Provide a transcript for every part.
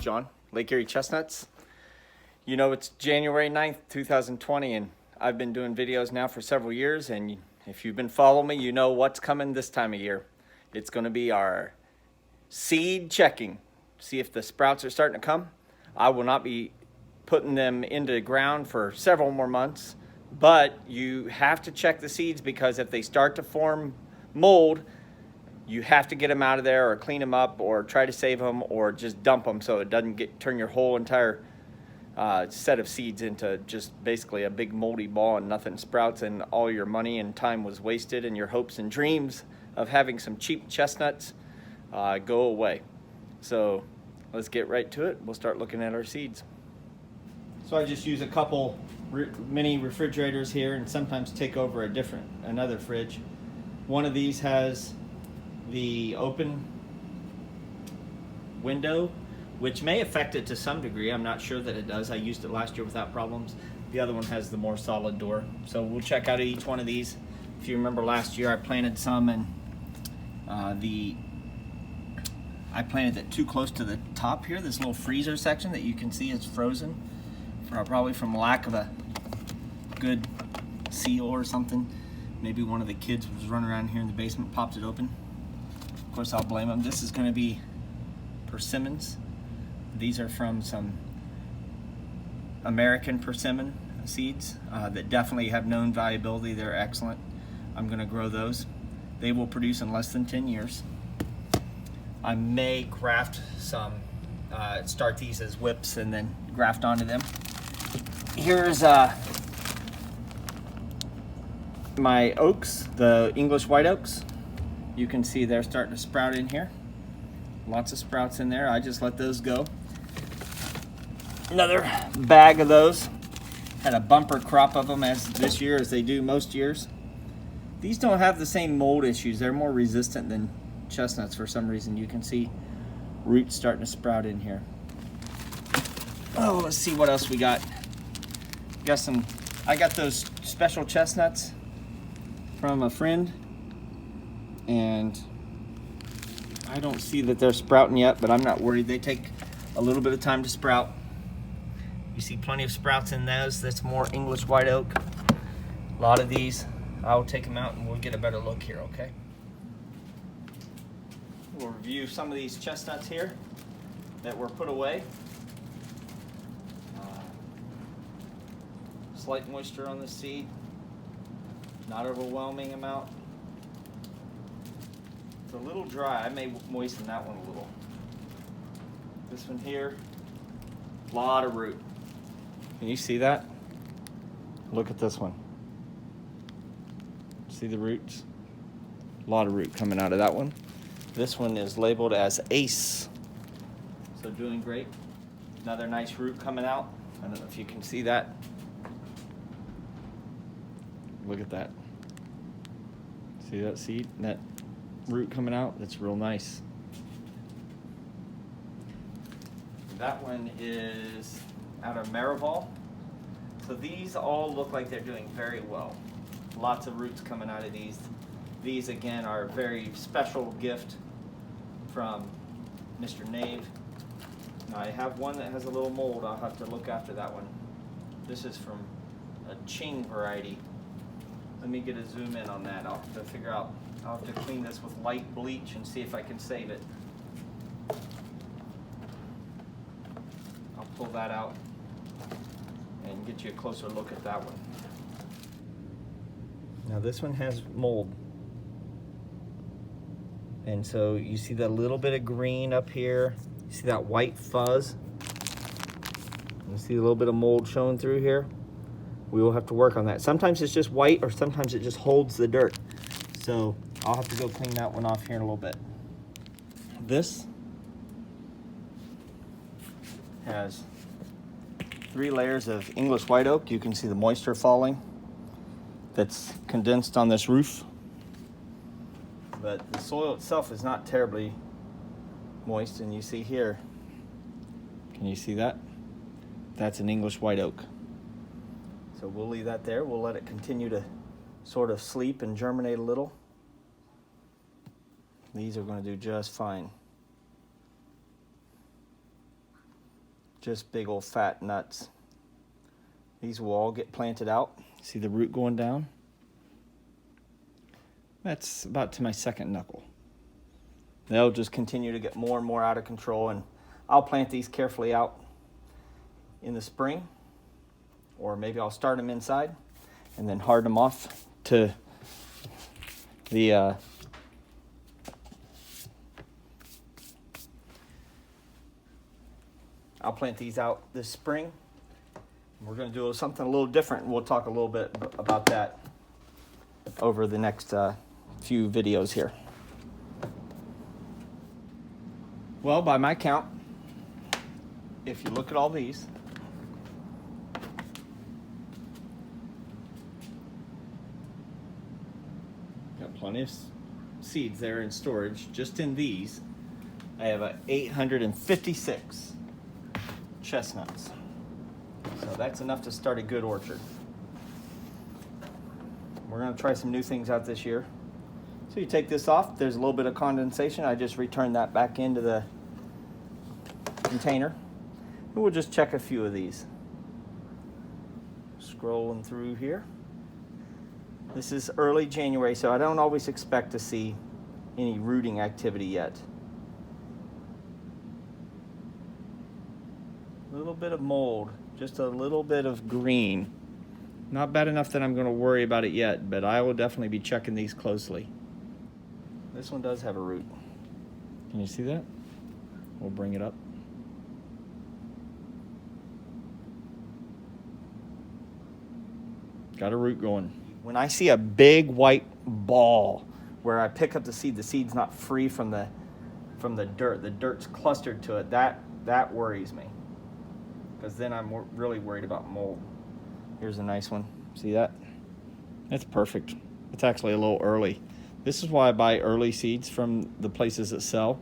John, Lake Erie Chestnuts. You know, it's January 9th, 2020, and I've been doing videos now for several years, and if you've been following me, you know what's coming this time of year. It's going to be our seed checking. See if the sprouts are starting to come. I will not be putting them into the ground for several more months, but you have to check the seeds because if they start to form mold, you have to get them out of there or clean them up or try to save them or just dump them so it doesn't turn your whole entire set of seeds into just basically a big moldy ball and nothing sprouts, and all your money and time was wasted and your hopes and dreams of having some cheap chestnuts go away. So let's get right to it. We'll start looking at our seeds. So I just use a couple mini refrigerators here and sometimes take over another fridge. One of these has the open window, which may affect it to some degree. I'm not sure that it does. I used it last year without problems. The other one has the more solid door. So we'll check out each one of these. If you remember last year, I planted some and I planted it too close to the top here, this little freezer section that you can see is frozen, probably from lack of a good seal or something. Maybe one of the kids was running around here in the basement, popped it open. Of course, I'll blame them. This is going to be persimmons. These are from some American persimmon seeds that definitely have known viability. They're excellent. I'm going to grow those. They will produce in less than 10 years. I may graft some, start these as whips and then graft onto them. Here's my oaks, the English white oaks. You can see they're starting to sprout in here. Lots of sprouts in there. I just let those go. Another bag of those. Had a bumper crop of them this year as they do most years. These don't have the same mold issues. They're more resistant than chestnuts for some reason. You can see roots starting to sprout in here. Oh, let's see what else we got. I got those special chestnuts from a friend, and I don't see that they're sprouting yet, but I'm not worried. They take a little bit of time to sprout. You see plenty of sprouts in those. That's more English white oak. A lot of these. I'll take them out and we'll get a better look here, okay? We'll review some of these chestnuts here that were put away. Slight moisture on the seed. Not overwhelming amount. It's a little dry. I may moisten that one a little. This one here, a lot of root. Can you see that? Look at this one. See the roots? A lot of root coming out of that one. This one is labeled as Ace. So doing great. Another nice root coming out. I don't know if you can see that. Look at that. See that seed? That root coming out? That's real nice. That one is out of Marival. So these all look like they're doing very well. Lots of roots coming out of these. These again are a very special gift from Mr. Nave. Now I have one that has a little mold. I'll have to look after that one. This is from a Ching variety. Let me get a zoom in on that. I'll have to figure out, I'll have to clean this with light bleach and see if I can save it. I'll pull that out and get you a closer look at that one. Now this one has mold. And so you see that little bit of green up here. You see that white fuzz? You see a little bit of mold showing through here? We will have to work on that. Sometimes it's just white or sometimes it just holds the dirt. So I'll have to go clean that one off here in a little bit. This has 3 layers of English white oak. You can see the moisture falling that's condensed on this roof. But the soil itself is not terribly moist, and you see here, can you see that? That's an English white oak. So we'll leave that there. We'll let it continue to sort of sleep and germinate a little. These are going to do just fine. Just big old fat nuts. These will all get planted out. See the root going down? That's about to my second knuckle. They'll just continue to get more and more out of control, and I'll plant these carefully out in the spring, or maybe I'll start them inside and then harden them off to the I'll plant these out this spring. We're going to do something a little different, and we'll talk a little bit about that over the next few videos here. Well, by my count, if you look at all these, got plenty of seeds there in storage. Just in these, I have 856 chestnuts. So that's enough to start a good orchard. We're going to try some new things out this year. So you take this off, there's a little bit of condensation. I just returned that back into the container. And we'll just check a few of these. Scrolling through here. This is early January, so I don't always expect to see any rooting activity yet. A little bit of mold, just a little bit of green. Not bad enough that I'm going to worry about it yet, but I will definitely be checking these closely. This one does have a root. Can you see that? We'll bring it up. Got a root going. When I see a big white ball where I pick up the seed's not free from the dirt. The dirt's clustered to it. That worries me, because then I'm really worried about mold. Here's a nice one. See that? That's perfect. It's actually a little early. This is why I buy early seeds from the places that sell,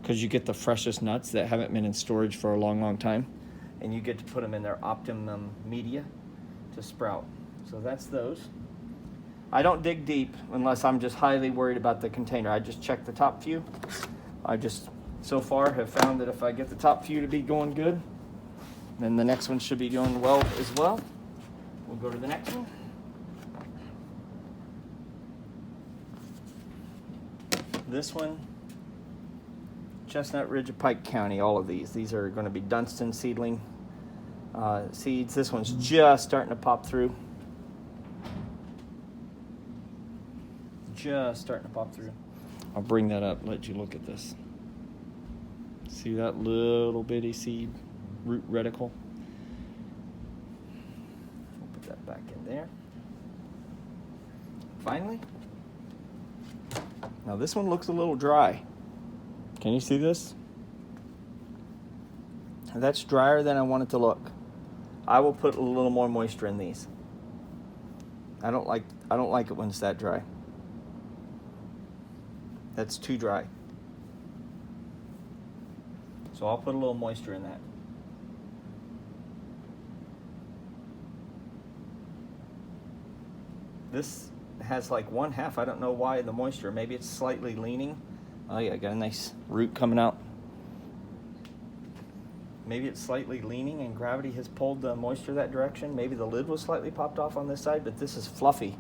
because you get the freshest nuts that haven't been in storage for a long, long time, and you get to put them in their optimum media to sprout. So that's those. I don't dig deep unless I'm just highly worried about the container. I just check the top few. I just, so far, have found that if I get the top few to be going good, then the next one should be going well as well. We'll go to the next one. This one, Chestnut Ridge of Pike County, all of these. These are going to be Dunstan seedling seeds. This one's just starting to pop through. Just starting to pop through. I'll bring that up, let you look at this. See that little bitty seed root reticle? We'll put that back in there. Finally, now this one looks a little dry. Can you see this? That's drier than I want it to look. I will put a little more moisture in these. I don't like it when it's that dry. That's too dry. So I'll put a little moisture in that. This has like 1/2. I don't know why the moisture. Maybe it's slightly leaning. Oh yeah, got a nice root coming out. Maybe it's slightly leaning and gravity has pulled the moisture that direction. Maybe the lid was slightly popped off on this side, but this is fluffy.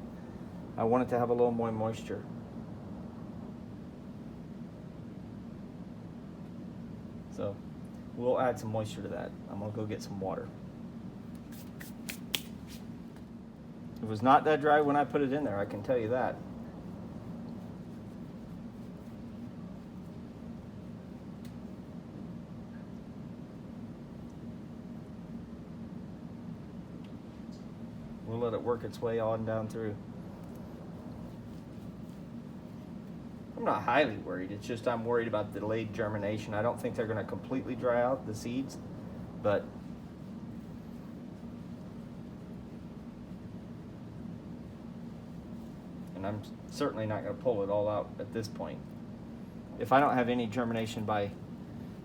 I want it to have a little more moisture. So we'll add some moisture to that. I'm gonna go get some water. It was not that dry when I put it in there, I can tell you that. We'll let it work its way on down through. I'm not highly worried, it's just I'm worried about delayed germination. I don't think they're gonna completely dry out the seeds, but and I'm certainly not gonna pull it all out at this point. If I don't have any germination by,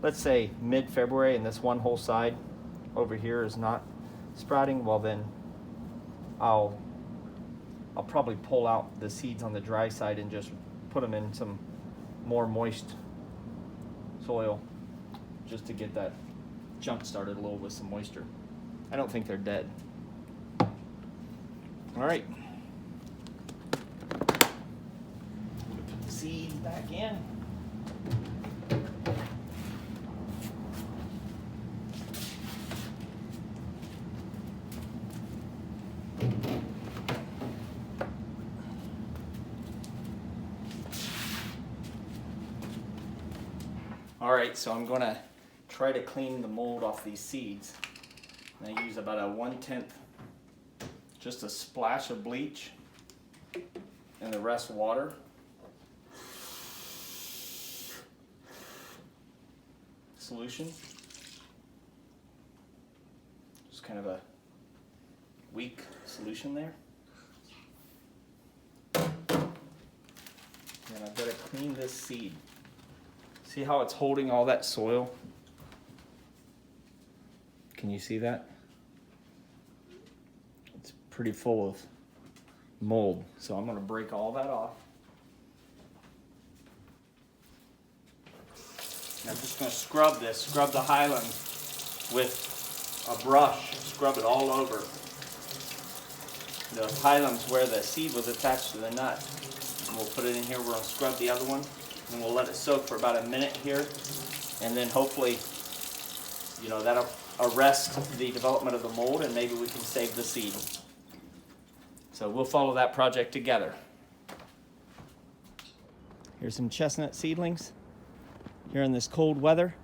let's say, mid-February, and this one whole side over here is not sprouting, well then I'll probably pull out the seeds on the dry side and just put them in some more moist soil just to get that jump started a little with some moisture. I don't think they're dead. All right. Put the seeds back in. All right, so I'm gonna try to clean the mold off these seeds. And I use about a 1/10, just a splash of bleach, and the rest water. Solution. Just kind of a weak solution there. And I've got to clean this seed. See how it's holding all that soil? Can you see that? It's pretty full of mold. So I'm going to break all that off. And I'm just going to scrub this, scrub the highland with a brush, scrub it all over. The highlands where the seed was attached to the nut. And we'll put it in here, we're going to scrub the other one. And we'll let it soak for about a minute here, and then hopefully, you know, that'll arrest the development of the mold, and maybe we can save the seed. So we'll follow that project together. Here's some chestnut seedlings. Here in this cold weather,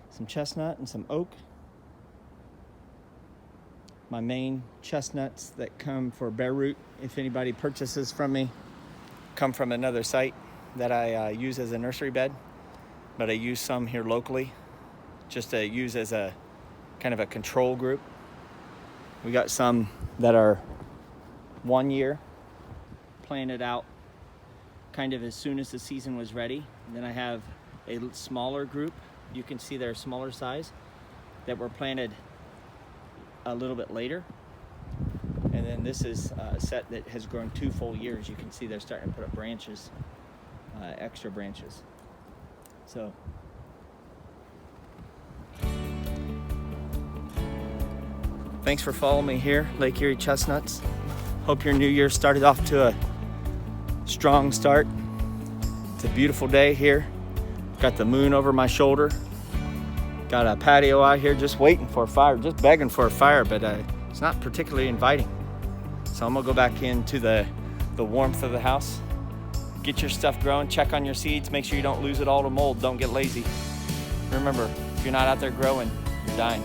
some chestnut and some oak. My main chestnuts that come for bare root, if anybody purchases from me, come from another site that I use as a nursery bed, but I use some here locally just to use as a kind of a control group. We got some that are 1 year, planted out kind of as soon as the season was ready. And then I have a smaller group, you can see they're smaller size, that were planted a little bit later. And then this is a set that has grown 2 full years. You can see they're starting to put up branches. Extra branches. So thanks for following me here, Lake Erie Chestnuts. Hope your new year started off to a strong start. It's a beautiful day here. Got the moon over my shoulder. Got a patio out here just waiting for a fire, just begging for a fire, but it's not particularly inviting. So I'm gonna go back into the warmth of the house. Get your stuff growing, check on your seeds, make sure you don't lose it all to mold, don't get lazy. Remember, if you're not out there growing, you're dying.